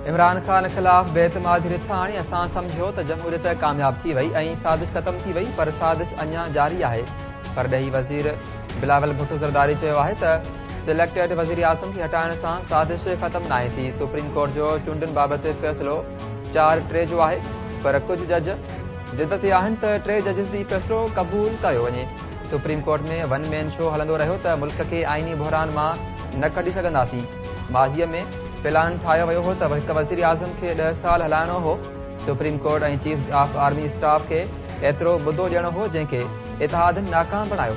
इमरान खान खिलाफ बेतमादी रिथ आणी असां सम्झियो त जमहूरियत कामयाब थी वई ऐं साज़िश ख़त्म थी वई, पर साज़िश अञा जारी आहे। परॾेही वज़ीर बिलावल भुट्टो ज़रदारी चयो आहे त सिलेक्टेड वज़ीर आज़म खे हटाइण सां साज़िश ख़त्म नाहे थी। सुप्रीम कोर्ट जो चूंडुनि बाबति फ़ैसिलो 4-3 जो आहे, पर कुझु जज ज़िद ते आहिनि त 3 जजिस जी फ़ैसिलो क़बूल कयो वञे। सुप्रीम कोर्ट में वन मैन शो हलंदो रहियो त मुल्क खे आइनी बहरान मां न कढी सघंदासीं। माज़ीअ में प्लान ठाहियो वियो हो त हिक वज़ीर आज़म खे 10 साल हलाइणो हो। सुप्रीम कोर्ट ऐं चीफ ऑफ आर्मी स्टाफ खे एतिरो मुदो ॾियणो हो जंहिंखे इतिहादनि नाकाम बणायो।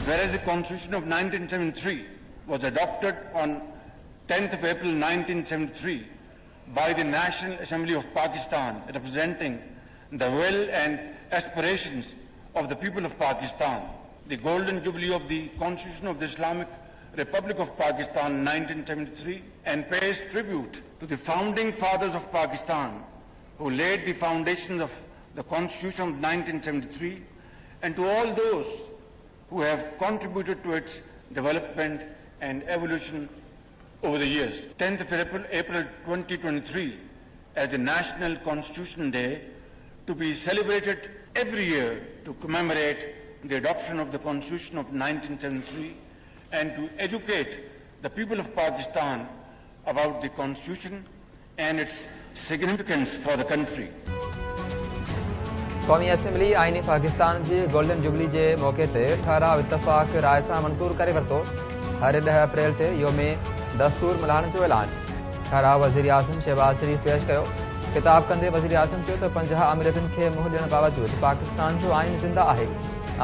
Whereas the Constitution of 1973 was adopted on 10th of April 1973 by the National Assembly of Pakistan, representing the will and aspirations of the people of Pakistan, the Golden Jubilee of the Constitution of the Islamic Republic of Pakistan 1973, and pays tribute to the founding fathers of Pakistan who laid the foundations of the Constitution of 1973, and to all those who have contributed to its development and evolution over the years. 10th of April 2023 as the National Constitution Day, to be celebrated every year to commemorate the adoption of the Constitution of 1973 and to educate the people of Pakistan about the Constitution and its significance for the country. क़ौमी assembly आइनी पाकिस्तान जी golden jubilee जे मौक़े ते ठहराव इतफ़ाक़ राय सां मंज़ूर करे वरितो। हर 10 अप्रैल ते योमे दस्तूर मल्हाइण जो ऐलान। ठहराव वज़ीर आज़म शहबाज शरीफ़ पेश कयो। ख़िताब कंदे वज़ीर आज़म चयो त 50 आमिरियतुनि खे मुंहुं ॾियण बावजूदि पाकिस्तान जो आइन ज़िंदा आहे।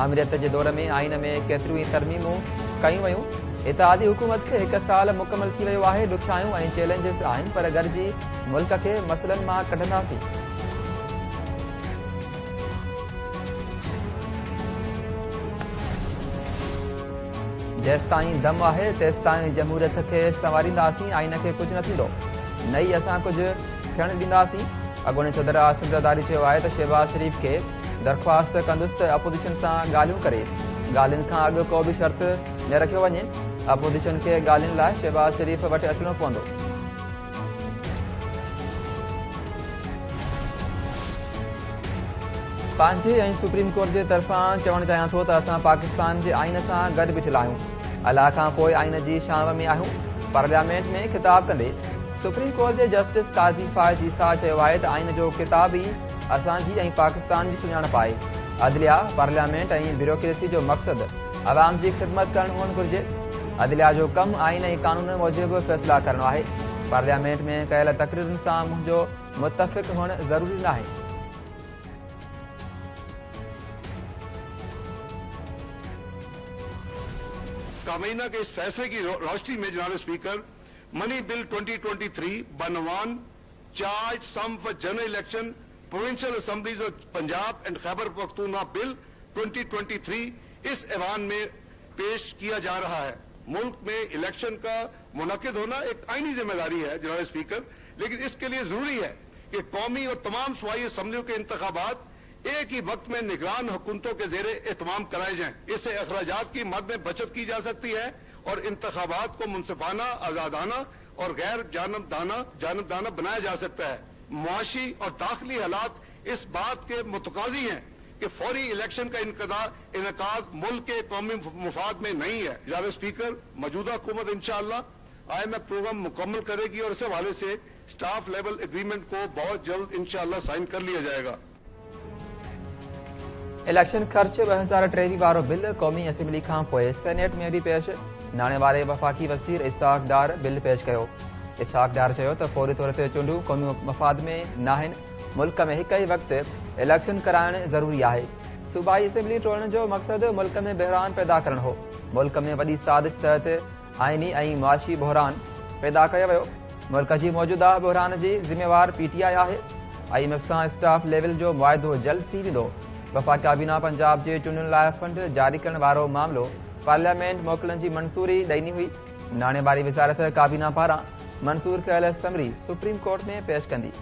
आमिरियत जे दौर में आइन में केतिरियूं ई तरमीमूं कयूं वयूं। इत्तेहादी हुकूमत खे 1 साल मुकमल थी वियो आहे। ॾुखियायूं ऐं चैलेंजिस आहिनि, पर गॾिजी मुल्क खे मसइलनि मां कढंदासीं। जेसिताईं दम आहे तेसिताईं जमहूरियत खे संवारींदासीं, आइन खे कुझु न थींदो। नई असां कुझु थियण ॾींदासीं। अॻूणे सदर आसिफ ज़रदारी चयो आहे त शहबाज शरीफ़ खे दरख़्वास्त कंदुसि त अपोज़िशन सां ॻाल्हियूं करे। ॻाल्हियुनि खां अॻु को बि शर्त न रखियो वञे। अपोज़िशन खे ॻाल्हियुनि लाइ शहबाज शरीफ़ वटि अचिणो पवंदो। पंहिंजे ऐं सुप्रीम कोर्ट जे तरफ़ां चवणु चाहियां थो त असां पाकिस्तान जे आइन सां गॾु बीठल आहियूं। अलाह खां पोइ आइन जी शान में आहियूं। पार्लियामेंट में ख़िताब कंदे सुप्रीम कोर्ट जे जस्टिस काज़ी फ़ाइज़ ईसा चयो आहे त आइन जो किताब ई असांजी ऐं पाकिस्तान जी सुञाणप आहे। अदलिया, पार्लियामेंट ऐं ब्यूरोक्रेसी जो मक़सदु अवाम जी ख़िदमत करणु हुअणु घुरिजे। अदलिया जो कमु आइन ऐं कानून मूजिबि फ़ैसिला करणो आहे। पार्लियामेंट में कयल तक़रीरुनि सां मुंहिंजो मुतफ़िक़ हुअणु ज़रूरी नाहे। काबीना के इस फैसले की रोशनी में जनाब स्पीकर, मनी बिल 2023 बनवान charge sum for general election provincial assemblies of Punjab and Khyber Pakhtunkhwa bill 2023 इस ऐवान में पेश किया जा रहा है। मुल्क में इलेक्शन का मुनक्किद होना एक आईनी जिम्मेदारी है जनाब स्पीकर, लेकिन इसके लिए जरूरी है कि कौमी और तमाम सूबाई असम्बलियों के इंतखाबात एक ही वक्त में निगरान हुकूमतों के जेरे एहतमाम कराए जाएं। इससे अखराजात की मद में बचत की जा सकती है और इंतखाबात को मुनसिफाना, आजादाना और गैर जानबदाना बनाया जा सकता है। मुआशी और दाखिली हालात इस बात के मुतकाजी हैं कि फौरी इलेक्शन का इनकाद मुल्क के कौमी मुफाद में नहीं है। जनाब स्पीकर, मौजूदा हुकूमत इंशाअल्लाह IMF प्रोग्राम मुकम्मल करेगी और इस हवाले से स्टाफ लेवल एग्रीमेंट को बहुत जल्द इंशाअल्लाह साइन कर लिया जाएगा। इलेक्शन ख़र्च 2023 वारो बिल क़ौमी असेंबली खां पोइ सेनेट में बि पेश। नाणे वारे वफ़ाक़ी वज़ीर इसहाक़ डार बिल पेश कयो। इसहाक़ डार चयो त फौरी तौर ते चूंडूं क़ौमी मफ़ाद में नाहिनि। मुल्क में हिक ई वक़्तु इलेक्शन कराइणु ज़रूरी आहे। सूबाई असेंबली टोड़ण जो मक़सदु मुल्क में बहिरान पैदा करणु हो। मुल्क में वॾी साज़िश तहत आइनी ऐं मुआशी बहिरान पैदा कयो वियो। मुल्क जी मौजूदा बहिरान जी ज़िम्मेवार PTI आहे। IMF सां स्टाफ लेवल जो मुआहिदो जल्द थी वेंदो। वफ़ाक़ी काबीना पंजाब जे चूंडुनि लाइ फंड जारी करण वारो मामिलो पार्लियामेंट मोकिलण जी मंज़ूरी ॾिनी हुई। नाणे वारी वज़ारत काबीना पारां मंज़ूर कयल समरी सुप्रीम कोर्ट में पेश कंदी।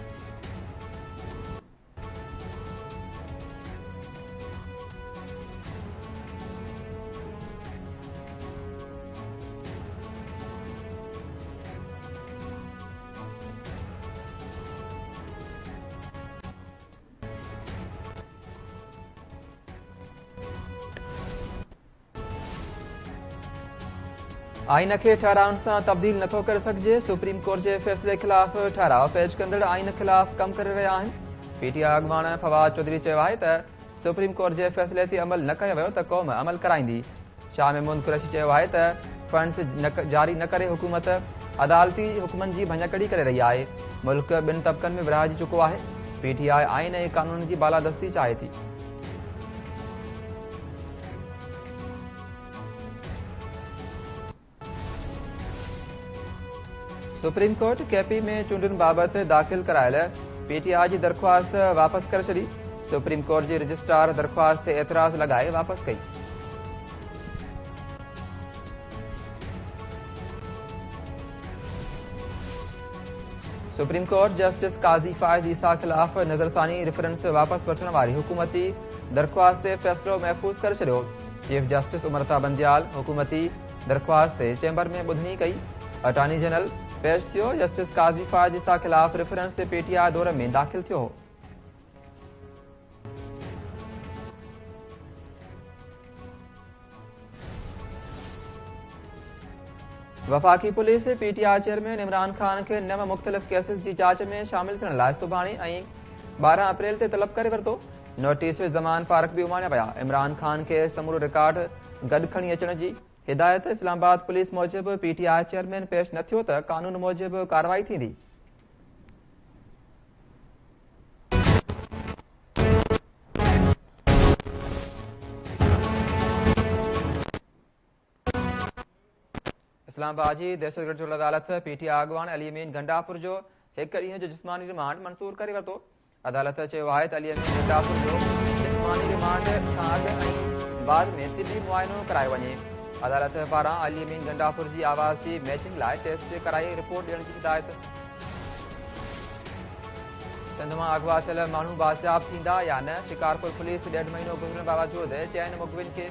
आइन खे ठहराउण सां तब्दील नथो करे सघिजे। सुप्रीम कोर्ट जे फ़ैसिले ख़िलाफ़ ठहराउ पेश कंदड़ आइन ख़िलाफ़ कम करे रहिया आहिनि। पीटीआई अॻवान फवाद चौधरी चयो आहे त सुप्रीम कोर्ट जे फ़ैसिले ते अमल न कयो वियो त क़ौम अमल कराईंदी। शाह महमूद कुरैशी चयो आहे त फंड्स जारी न करे हुकूमत अदालती हुकमनि जी भञकड़ी करे रही आहे। मुल्क ॿिनि तबक़नि में विरहाइजी चुको आहे। पीटीआई आइन ऐं कानून जी बालादस्ती चाहे थी। सुप्रीम कोर्ट केपी में चूंडुनि बाबति दाख़िल करायल पीटीआई जी दरख़्वास्त वापसि करे छॾी। सुप्रीम कोर्ट जी रजिस्ट्रार दरख़्वास्त ते एतिराज़ लॻाए वापसि कई। सुप्रीम कोर्ट जस्टिस काज़ी फ़ाइज़ ईसा ख़िलाफ़ नज़रसानी रेफरेंस वापसि वठण वारी हुकूमती दरख़्वास्त ते फ़ैसिलो महफ़ूज़ करे छॾियो। चीफ जस्टिस उमरता बंदियाल हुकूमती दरख़्वास्त ते चैम्बर में ॿुधणी कई। अटॉर्नी जनरल पेश थियो। जस्टिस काज़ी फ़ाइज़ ईसा ख़िलाफ़ रेफरेंस ते पीटीआई दौर में दाख़िल थियो हो। वफ़ाक़ी police PTI chairman Imran Khan खे 9 मुख़्तलिफ़ केसिस जी जांच में शामिल थियण लाइ सुभाणे ऐं 12 अप्रैल ते तलब करे वरितो। नोटिस में ज़मान फारक बि उमाणिया विया। इमरान खान खे समूरो रिकॉर्ड गॾु खणी अचण जी हिदायत। इस्लामाबाद पुलिस मूजिबि पीटीआई चेयरमैन पेश न थियो त कानून मूजिबि कार्रवाई थींदी। इस्लामाबाद जी दहशतगर्द जुर्म अदालत पीटीआई अॻवान अली अमीन गंडापुर जो 1 ॾींहं जो जिस्मानी रिमांड मंज़ूर करे वरितो। अदालत चयो आहे त अली अमीन गंडापुर जो जिस्मानी रिमांड खां अॻु ऐं बाद में तिबी मुआइनो करायो वञे। अदालत पारां अली अमीन गंडापुर जी आवाज़ जी मैचिंग लाइ टेस्ट कराई रिपोर्ट ॾियण जी हिदायत। सिंध मां अगवा थियल माण्हू बाज़ियाब थींदा या न। शिकारपुर पुलिस 1.5 महीनो गुज़रण बावजूदि चइनि मुखबिन खे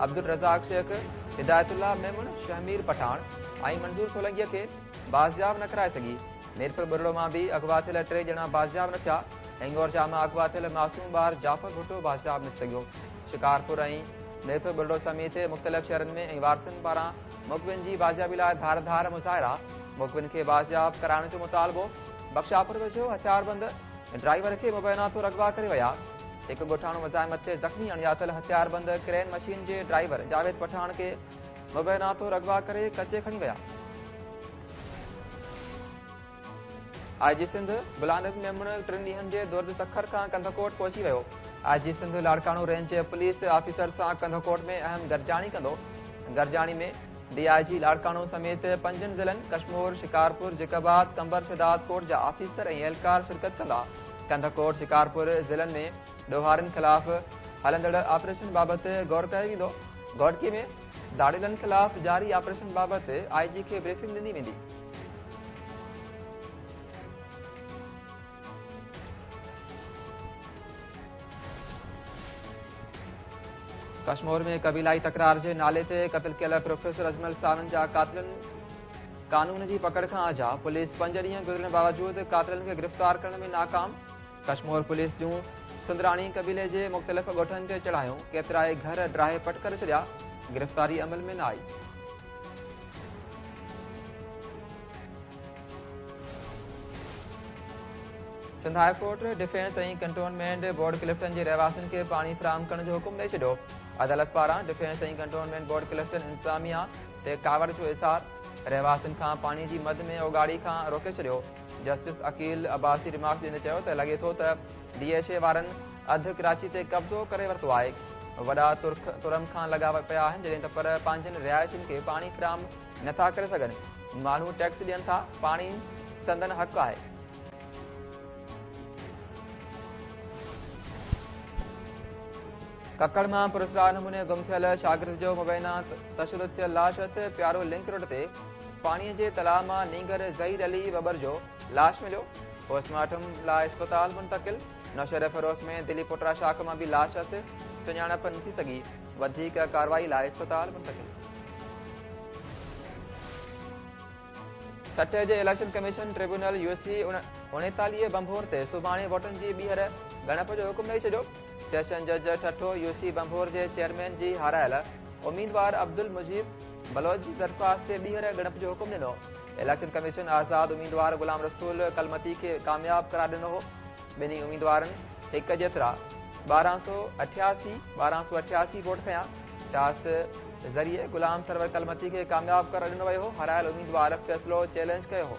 अब्दुल रज़ाक शेख, हिदायतुल्लाह मेमुन, शहमीर पठान ऐं मंजूर सोलंकीअ खे बाज़ियाब न कराए सघी। मीरपुर बुरड़ो मां बि अगवा थियल 3 ॼणा बाज़ियाब न थिया। हिंगोरजा मां अगवा थियल मासूम ॿार जाफ़र भुट्टो बाज़ियाब न थी सघियो। शिकारपुर ऐं मीरपुर बुरड़ो समेत मुख़्तलिफ़ शहरनि में ऐं वारसनि पारां मुखबिन जी बाज़ियाबी लाइ धार मुज़ाहिरा। मुखबिन खे बाज़ियाब कराइण जो मुतालबो। बख्शापुर वेझो हथियारबंद ड्राइवर खे मुबैना तौरु अगवा करे विया। हिकु ॻोठाणो मज़ाहिमत ते ज़ख़्मी अणॼातल हथियारबंद क्रेन मशीन जे ड्राइवर जावेद पठान खे मुबैना तौरु अगवा करे कचे खणी विया। आईजी सिंध गुलाम मेमुन 3 ॾींहनि जे दौर तखर खां कंधकोट पहुची वियो। आईजी सिंध लाड़काणो रेंज जे पुलिस ऑफिसर सां कंधकोट में अहम गरजानी कंदो। गरजानी में डीआईजी लाड़काणो समेत 5 ज़िलनि कश्मीर, शिकारपुर, जिकाबाद, कंबर, शदाद कोट जा ऑफिसर ऐं एहलकार शिरकत कंदा। कंधकोट, शिकारपुर ज़िलनि में ॾोहारनि ख़िलाफ़ हलंदड़ ऑपरेशन बाबति गौर कयो वेंदो। घोटकी में दाड़िलनि ख़िलाफ़ जारी ऑपरेशन बाबति आईजी खे ब्रीफिंग ॾिनी वेंदी। कश्मीर में कबीलाई तकरार जे नाले ते क़त्ल कयल प्रोफेसर अजमल साननि जा कातिलनि कानून जी पकड़ खां आजा। पुलिस 5 ॾींहं गुज़रण बावजूदि कातिलनि खे गिरफ़्तार करण में नाकाम। कश्मीर पुलिस जूं सुंदराणी कबीले जे मुख़्तलिफ़ ॻोठनि ते चढ़ायूं। केतिराई घर ड्राहे पट करे छॾिया। गिरफ़्तारी अमल में न आई। सिंध हाई कोर्ट डिफेंस ऐं कंटोनमेंट बोर्ड क्लिफ्टन जे रहवासियुनि खे पाणी फ़राहम करण जो हुकुम ॾेई छॾियो। अदालत पारां डिफेंस ऐं कंटोनमेंट बोर्ड क्लिफ्टन इंतज़ामिया ते कावड़ जो इज़हार। रहवासियुनि खां पाणी जी मद में उगाड़ी खां रोके छॾियो। जस्टिस अकील अब्बासी रिमार्क ॾींदे चयो त लॻे थो त डीएशए वारनि अधु कराची ते कब्ज़ो करे वरितो आहे। वॾा तुरम खां लॻा पिया आहिनि जॾहिं त पर पंहिंजनि रिहाइशियुनि खे पाणी फ़राहम नथा करे सघनि। माण्हू टैक्स ॾियनि था। पाणी संदन हक़ आहे। कक्कड़ मां पुरस्कार नमूने गुम थियल शागिर्द जो मुबैना तशदुद थियल लाश ते प्यारो लिंक रोड ते पाणीअ जे तलाउ मां नींगर ज़हीर अली बबर जो लाश मिलियो। पोस्टमार्टम लाइ अस्पताल मुंतक़िल। नौशहर फिरोज़ में दिल्ली पुटरा शाख मां बि लाश सुञाणप न थी सघी। वधीक कार्रवाई लाइ अस्पताल मुंतक़िल। सटे जे इलेक्शन कमीशन ट्रिब्यूनल यूएससी 39 बंभोर ते सुभाणे वोटनि जी ॿीहर ॻणप जो हुकुम ॾेई छॾियो। सेशन जज ठठो यूसी बंभोर जे चेयरमैन जी हारायल उम्मीदवार अब्दुल मुजीब बलोच जी दरख्वास्त ते ॿीहर ॻणप जो हुकुम ॾिनो। इलेक्शन कमीशन आज़ाद उम्मीदवार गुलाम रसूल कलमती खे कामयाब करार ॾिनो हो। ॿिन्ही उम्मीदवारनि हिक जेतिरा 1288 वोट खयां। टास ज़रिए गुलाम सरवर कलमती खे कामयाब करार ॾिनो वियो हो। हारायल उम्मीदवार फ़ैसिलो चैलेंज कयो हो।